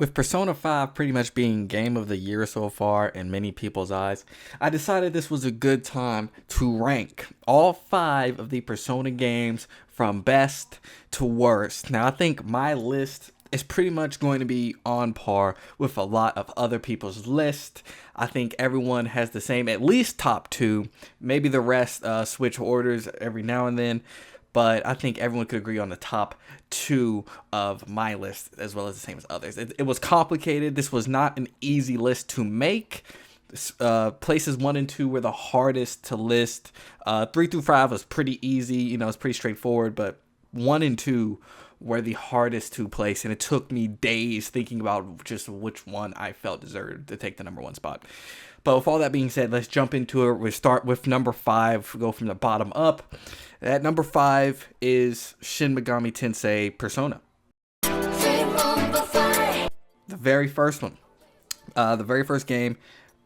With Persona 5 pretty much being game of the year so far in many people's eyes, I decided this was a good time to rank all 5 of the Persona games from best to worst. Now, I think my list is pretty much going to be on par with a lot of other people's list. I think everyone has the same, at least top 2. Maybe the rest switch orders every now and then, but I think everyone could agree on the top 2 of my list as well as the same as others. It was complicated. This was not an easy list to make. Places 1 and 2 were the hardest to list. 3 through 5 was pretty easy. It's pretty straightforward, but 1 and 2 were the hardest to place, and it took me days thinking about just which one I felt deserved to take the number 1 spot. But with all that being said, let's jump into it. We start with number 5, go from the bottom up. At number 5 is Shin Megami Tensei Persona. The very first one. The very first game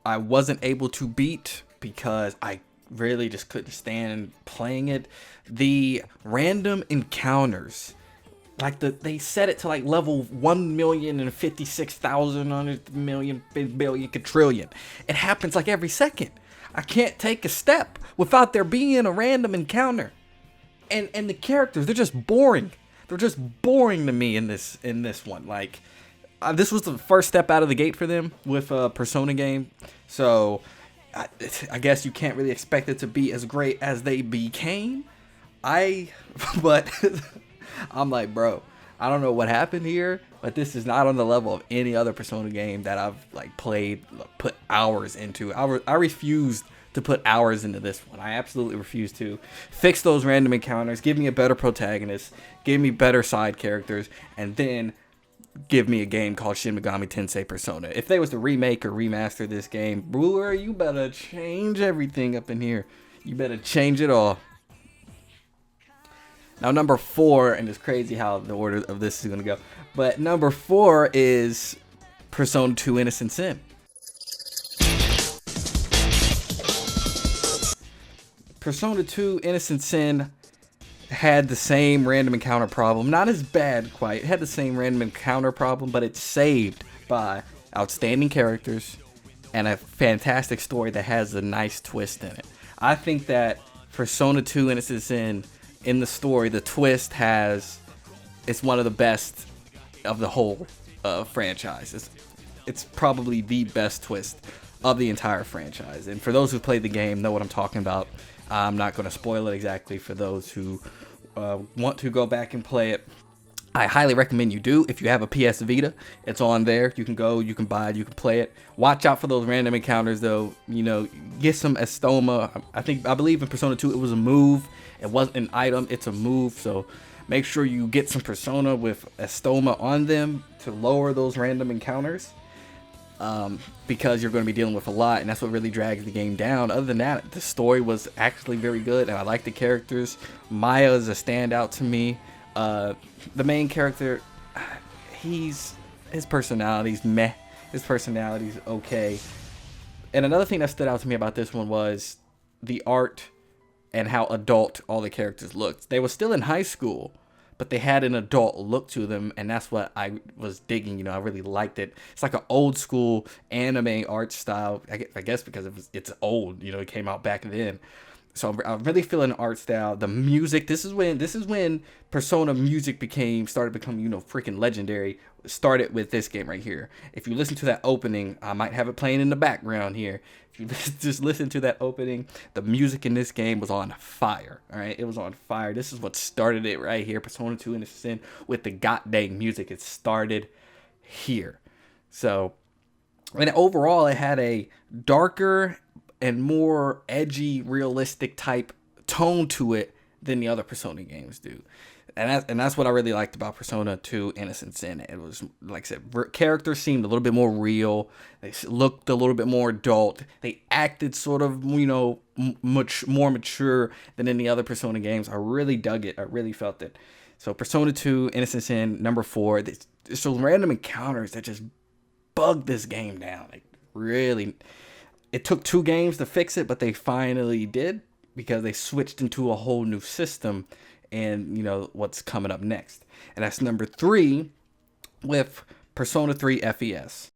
I wasn't able to beat because I really just couldn't stand playing it. The random encounters, they set it to level 1,056,000 on a million billion quadrillion. It happens every second. I can't take a step without there being a random encounter. And the characters, they're just boring. They're just boring to me in this one. This was the first step out of the gate for them with a Persona game. So I guess you can't really expect it to be as great as they became. But I'm like, bro, I don't know what happened here, but this is not on the level of any other Persona game that I've played, put hours into. I refused to put hours into this one. I absolutely refuse to. Fix those random encounters, give me a better protagonist, give me better side characters, and then give me a game called Shin Megami Tensei Persona. If they was to remake or remaster this game, brewer, you better change everything up in here. You better change it all. Now, number 4, and it's crazy how the order of this is going to go, but number 4 is Persona 2 Innocent Sin. Persona 2 Innocent Sin had the same random encounter problem. Not as bad quite. It had the same random encounter problem, but it's saved by outstanding characters and a fantastic story that has a nice twist in it. I think that Persona 2 Innocent Sin, in the story, the twist it's one of the best of the whole franchise. It's probably the best twist of the entire franchise. And for those who played the game, know what I'm talking about. I'm not going to spoil it exactly for those who want to go back and play it. I highly recommend you do. If you have a PS Vita, it's on there. You can go, you can buy it, you can play it. Watch out for those random encounters, though. Get some Estoma. I believe in Persona 2 it was a move. It wasn't an item, it's a move. So make sure you get some Persona with Estoma on them to lower those random encounters. Because you're going to be dealing with a lot, and that's what really drags the game down. Other than that, the story was actually very good, and I like the characters. Maya is a standout to me. The main character, his personality's meh. His personality's okay. And another thing that stood out to me about this one was the art and how adult all the characters looked. They were still in high school, but they had an adult look to them, and that's what I was digging. I really liked it. It's like an old school anime art style, I guess because it's old. It came out back then. So I'm really feeling the art style. The music, this is when Persona music started becoming, freaking legendary. Started with this game right here. If you listen to that opening, I might have it playing in the background here. If you just listen to that opening, the music in this game was on fire. All right, it was on fire. This is what started it right here. Persona 2 Innocent Sin with the goddamn music. It started here. So, and overall, it had a darker and more edgy, realistic type tone to it than the other Persona games do. And that's what I really liked about Persona 2 Innocent Sin. It was, like I said, characters seemed a little bit more real. They looked a little bit more adult. They acted sort of, much more mature than any other Persona games. I really dug it. I really felt it. So Persona 2 Innocent Sin, number 4. There's some random encounters that just bugged this game down. Really, it took 2 games to fix it, but they finally did because they switched into a whole new system. And what's coming up next, and that's number 3 with Persona 3 FES.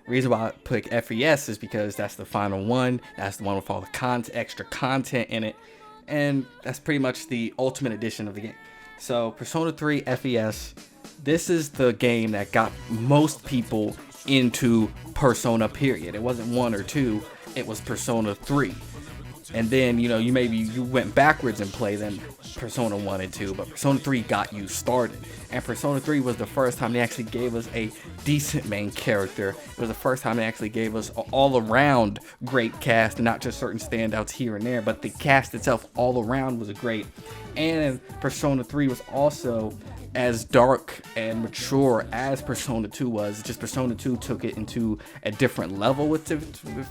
Reason why I pick FES is because that's the final one. That's the one with all the extra content in it. And that's pretty much the ultimate edition of the game. So Persona 3 FES, this is the game that got most people into Persona, period. It wasn't 1 or 2, it was Persona 3. And then, you know, you went backwards and played then Persona 1 and 2, but Persona 3 got you started. And Persona 3 was the first time they actually gave us a decent main character. It was the first time they actually gave us an all-around great cast, and not just certain standouts here and there, but the cast itself all around was great. And Persona 3 was also as dark and mature as Persona 2 was. Just Persona 2 took it into a different level with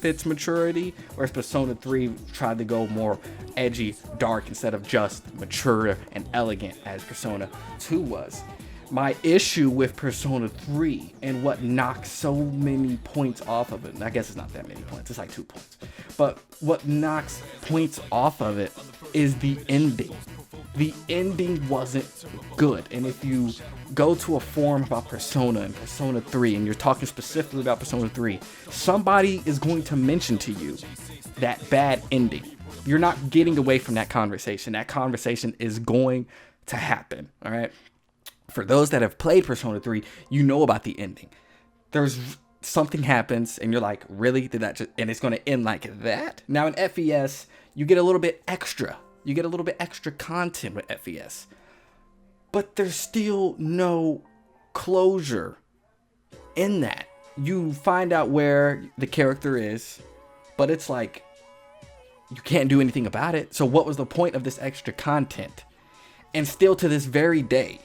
its maturity, whereas Persona 3 tried to go more edgy, dark, instead of just mature and elegant as Persona 2 was. My issue with Persona 3 and what knocks so many points off of it, and I guess it's not that many points, it's like 2 points, but what knocks points off of it is the ending. The ending wasn't good, and if you go to a forum about Persona and Persona 3 and you're talking specifically about Persona 3, somebody is going to mention to you that bad ending. You're not getting away from that conversation. That conversation is going to happen, all right? For those that have played Persona 3, you know about the ending. There's something happens and you're like, really? Did that just, and it's going to end like that? Now in FES, you get a little bit extra. You get a little bit extra content with FES. But there's still no closure in that. You find out where the character is, but it's like, you can't do anything about it. So what was the point of this extra content? And still to this very day,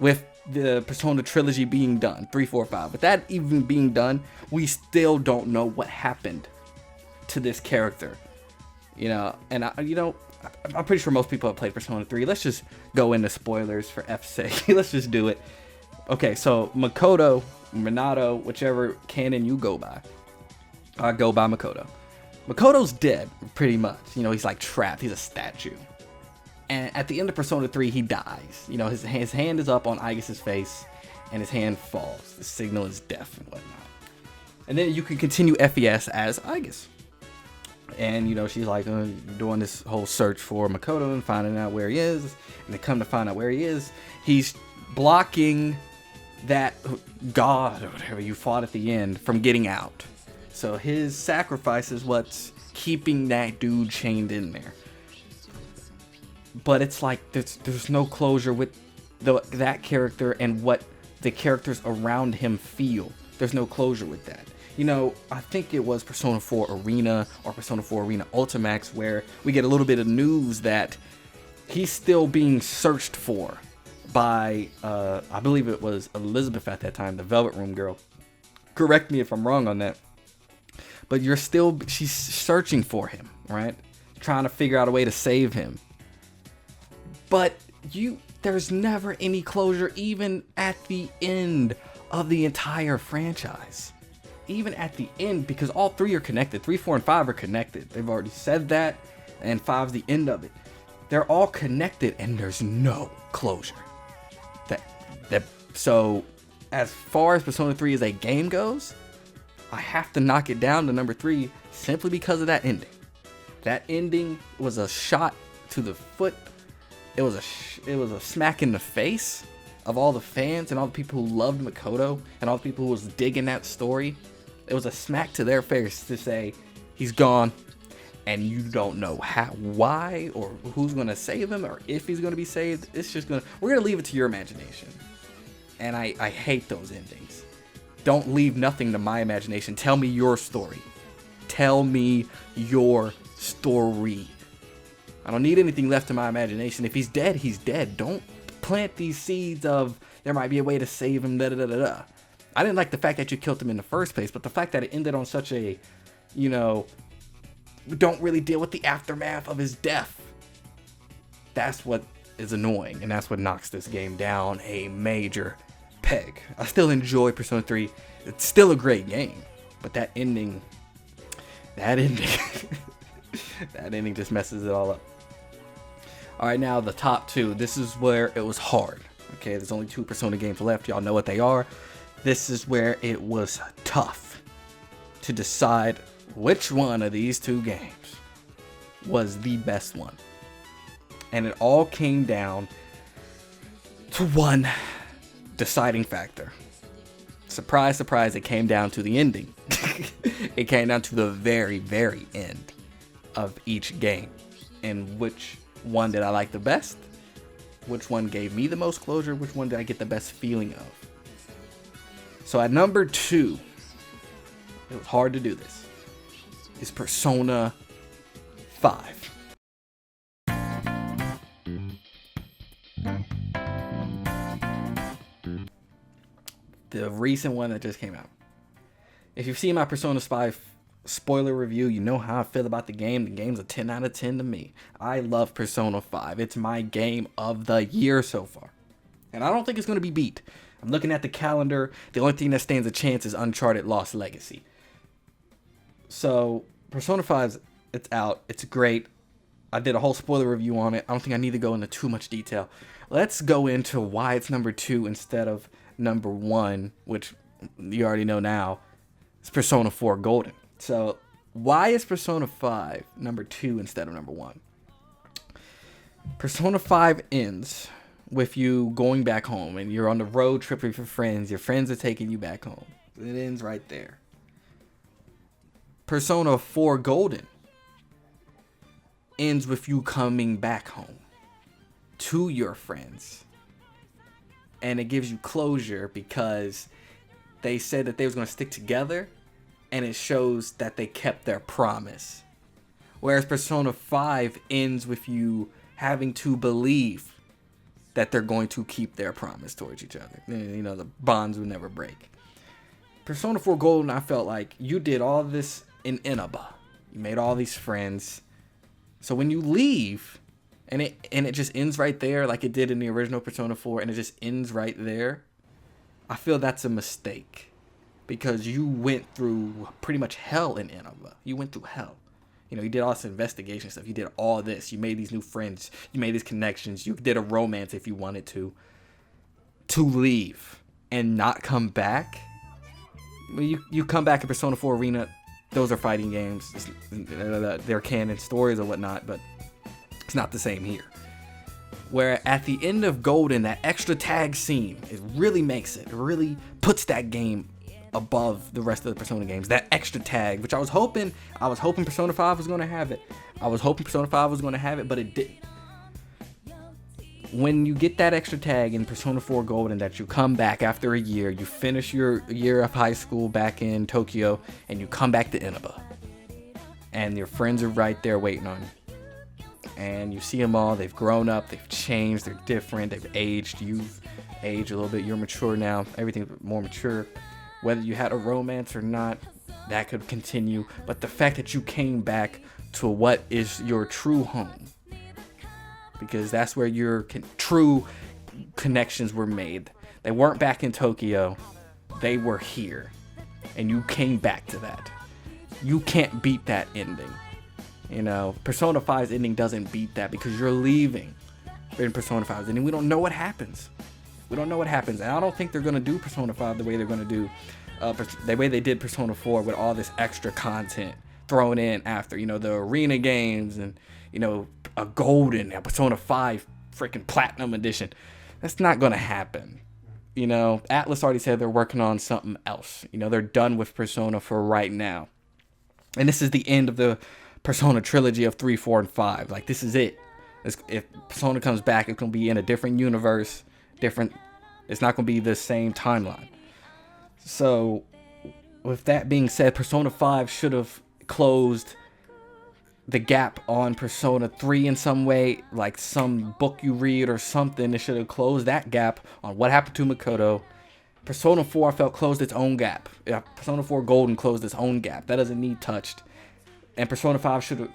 with the Persona trilogy being done, 3, 4, 5, with that even being done, we still don't know what happened to this character. You know, and I'm pretty sure most people have played Persona 3. Let's just go into spoilers for F's sake. Let's just do it. Okay, so Makoto, Minato, whichever canon you go by. I go by Makoto. Makoto's dead, pretty much. You know, he's like trapped. He's a statue. And at the end of Persona 3, he dies. You know, his hand is up on Aigis' face, and his hand falls. The signal is death and whatnot. And then you can continue FES as Aigis. And, you know, she's like doing this whole search for Makoto and finding out where he is. And they come to find out where he is. He's blocking that god or whatever you fought at the end from getting out. So his sacrifice is what's keeping that dude chained in there. But it's like there's no closure with that character and what the characters around him feel. There's no closure with that. You know, I think it was Persona 4 Arena or Persona 4 Arena Ultimax where we get a little bit of news that he's still being searched for by, I believe it was Elizabeth at that time, the Velvet Room girl. Correct me if I'm wrong on that. But she's searching for him, right? Trying to figure out a way to save him. But there's never any closure even at the end of the entire franchise. Even at the end, because all 3 are connected. 3, 4, and 5 are connected. They've already said that, and 5's the end of it. They're all connected, and there's no closure. So, as far as Persona 3 as a game goes, I have to knock it down to number 3 simply because of that ending. That ending was a shot to the foot. It was a smack in the face of all the fans and all the people who loved Makoto and all the people who was digging that story. It was a smack to their face to say he's gone and you don't know why or who's going to save him or if he's going to be saved. We're going to leave it to your imagination. And I hate those endings. Don't leave nothing to my imagination. Tell me your story. Tell me your story. I don't need anything left to my imagination. If he's dead, he's dead. Don't plant these seeds of there might be a way to save him, da-da-da-da-da. I didn't like the fact that you killed him in the first place, but the fact that it ended on such a, you know, we don't really deal with the aftermath of his death. That's what is annoying, and that's what knocks this game down a major peg. I still enjoy Persona 3. It's still a great game, but that ending that ending just messes it all up. All right, now the top two. This is where it was hard. Okay, there's only 2 Persona games left. Y'all know what they are. This is where it was tough to decide which one of these 2 games was the best one. And it all came down to one deciding factor. Surprise, surprise, it came down to the ending. It came down to the very, very end of each game. And which one did I like the best? Which one gave me the most closure? Which one did I get the best feeling of? So at number 2, it was hard to do this, is Persona 5. The recent one that just came out. If you've seen my Persona 5 spoiler review, you know how I feel about the game. The game's a 10 out of 10 to me. I love Persona 5. It's my game of the year so far. And I don't think it's going to be beat. I'm looking at the calendar. The only thing that stands a chance is Uncharted Lost Legacy. So, Persona 5, it's out. It's great. I did a whole spoiler review on it. I don't think I need to go into too much detail. Let's go into why it's number 2 instead of number 1, which you already know now. It's Persona 4 Golden. So, why is Persona 5 number 2 instead of number 1? Persona 5 ends with you going back home, and you're on the road trip with your friends. Your friends are taking you back home. It ends right there. Persona 4 Golden ends with you coming back home to your friends. And it gives you closure because they said that they was going to stick together, and it shows that they kept their promise. Whereas Persona 5 ends with you having to believe that they're going to keep their promise towards each other. You know, the bonds will never break. Persona 4 Golden, I felt like you did all this in Inaba. You made all these friends. So when you leave, and it just ends right there like it did in the original Persona 4, and it just ends right there, I feel that's a mistake. Because you went through pretty much hell in Inaba. You went through hell. You know, you did all this investigation stuff. You did all this. You made these new friends. You made these connections. You did a romance if you wanted to. To leave and not come back. You come back in Persona 4 Arena. Those are fighting games. They're canon stories or whatnot, but it's not the same here. Where at the end of Golden, that extra tag scene, it really makes it. It really puts that game above the rest of the Persona games. That extra tag, which I was hoping Persona 5 was going to have it. But it didn't. When you get that extra tag in Persona 4 Golden, that you come back after a year, you finish your year of high school back in Tokyo, and you come back to Inaba. And your friends are right there waiting on you. And you see them all, they've grown up, they've changed, they're different, they've aged, you've aged a little bit, you're mature now, everything's more mature. Whether you had a romance or not, that could continue. But the fact that you came back to what is your true home, because that's where your true connections were made. They weren't back in Tokyo. They were here. And you came back to that. You can't beat that ending. You know, Persona 5's ending doesn't beat that because you're leaving in Persona 5's ending. We don't know what happens. And I don't think they're going to do Persona 5 the way they're going to do, the way they did Persona 4 with all this extra content thrown in after, you know, the arena games and, you know, a Golden, a Persona 5 freaking Platinum Edition. That's not going to happen. You know, Atlus already said they're working on something else. You know, they're done with Persona for right now. And this is the end of the Persona trilogy of 3, 4, and 5. Like, this is it. If Persona comes back, it's going to be in a different universe. It's not going to be the same timeline. So with that being said, Persona 5 should have closed the gap on Persona 3 in some way, like some book you read or something. It should have closed that gap on what happened to Makoto. Persona 4, I felt, closed its own gap. Yeah, Persona 4 Golden closed its own gap. That doesn't need touched. And Persona 5 should have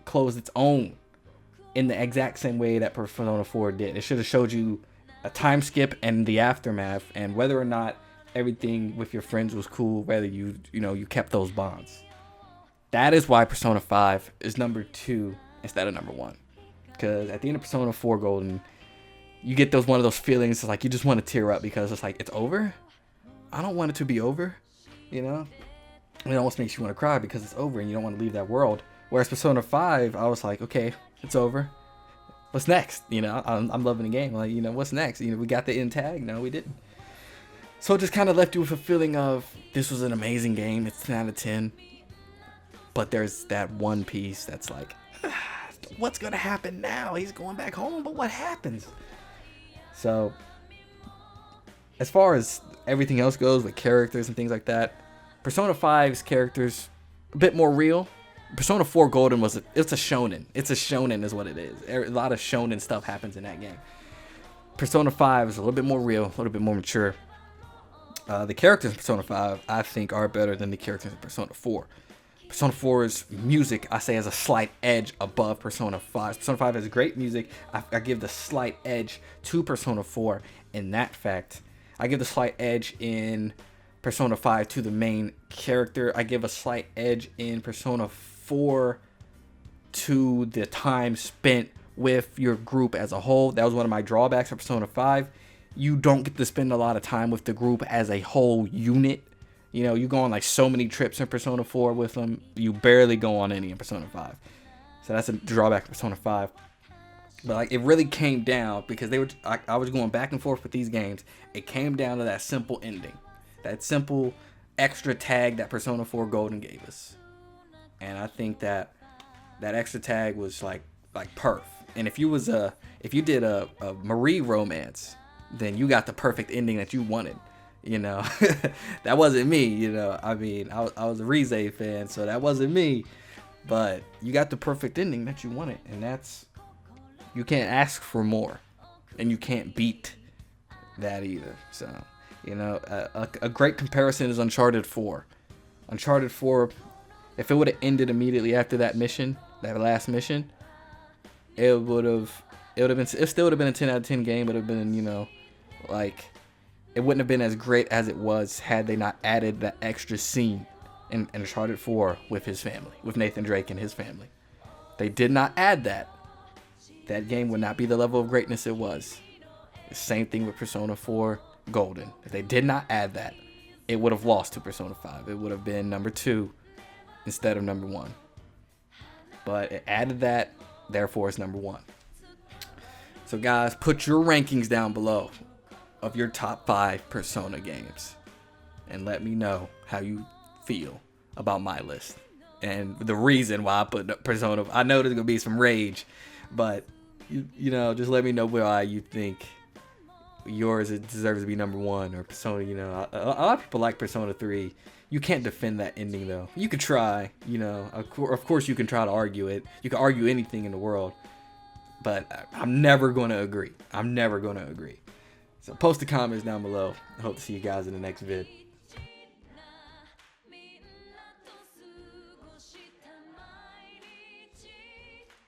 closed its own in the exact same way that Persona 4 did. It should have showed you a time skip and the aftermath, and whether or not everything with your friends was cool, whether you kept those bonds. That is why Persona 5 is number 2 instead of number 1. because at the end of Persona 4 Golden, you get one of those feelings like you just want to tear up because it's like, it's over? I don't want it to be over, you know? It almost makes you want to cry because it's over and you don't want to leave that world. Whereas Persona 5, I was like, okay, it's over. What's next? You know, I'm loving the game. Like, you know, what's next? You know, we got the end tag. No, we didn't. So it just kind of left you with a feeling of, this was an amazing game. It's 10 out of 10. But there's that one piece that's like, what's going to happen now? He's going back home, but what happens? So, as far as everything else goes with characters and things like that, Persona 5's characters a bit more real. Persona 4 Golden it's a shonen. It's a shonen is what it is. A lot of shonen stuff happens in that game. Persona 5 is a little bit more real, a little bit more mature. The characters in Persona 5, I think, are better than the characters in Persona 4. Persona 4's music, I say, has a slight edge above Persona 5. Persona 5 has great music. I give the slight edge to Persona 4 in that fact. I give the slight edge in Persona 5 to the main character. I give a slight edge in Persona 4 to the time spent with your group as a whole. That was one of my drawbacks of Persona 5. You don't get to spend a lot of time with the group as a whole unit. You know, you go on like so many trips in Persona 4 with them. You barely go on any in Persona 5. So that's a drawback of Persona 5. But like, it really came down because I was going back and forth with these games. It came down to that simple ending. That simple extra tag that Persona 4 Golden gave us. And I think that extra tag was like perf. And if you did a Marie romance, then you got the perfect ending that you wanted. You know, that wasn't me, you know. I mean, I was a Rize fan, so that wasn't me. But you got the perfect ending that you wanted. And you can't ask for more. And you can't beat that either. So, you know, a great comparison is Uncharted 4. Uncharted 4, if it would have ended immediately after that mission, that last mission, it still would have been a 10 out of 10 game. It would have been, you know, like, it wouldn't have been as great as it was had they not added that extra scene in Uncharted 4 with his family, with Nathan Drake and his family. They did not add that. That game would not be the level of greatness it was. The same thing with Persona 4 Golden. If they did not add that, it would have lost to Persona 5. It would have been number 2 instead of number 1. But it added that, therefore it's number 1. So guys, put your rankings down below of your top 5 Persona games. And let me know how you feel about my list. And the reason why I put Persona. I know there's going to be some rage. But, you know, just let me know why you think yours deserves to be number 1. Or Persona, you know. A lot of people like Persona 3. You can't defend that ending, though. You could try, you know. Of course you can try to argue it. You can argue anything in the world. But I'm never going to agree. I'm never going to agree. So post the comments down below. I hope to see you guys in the next vid.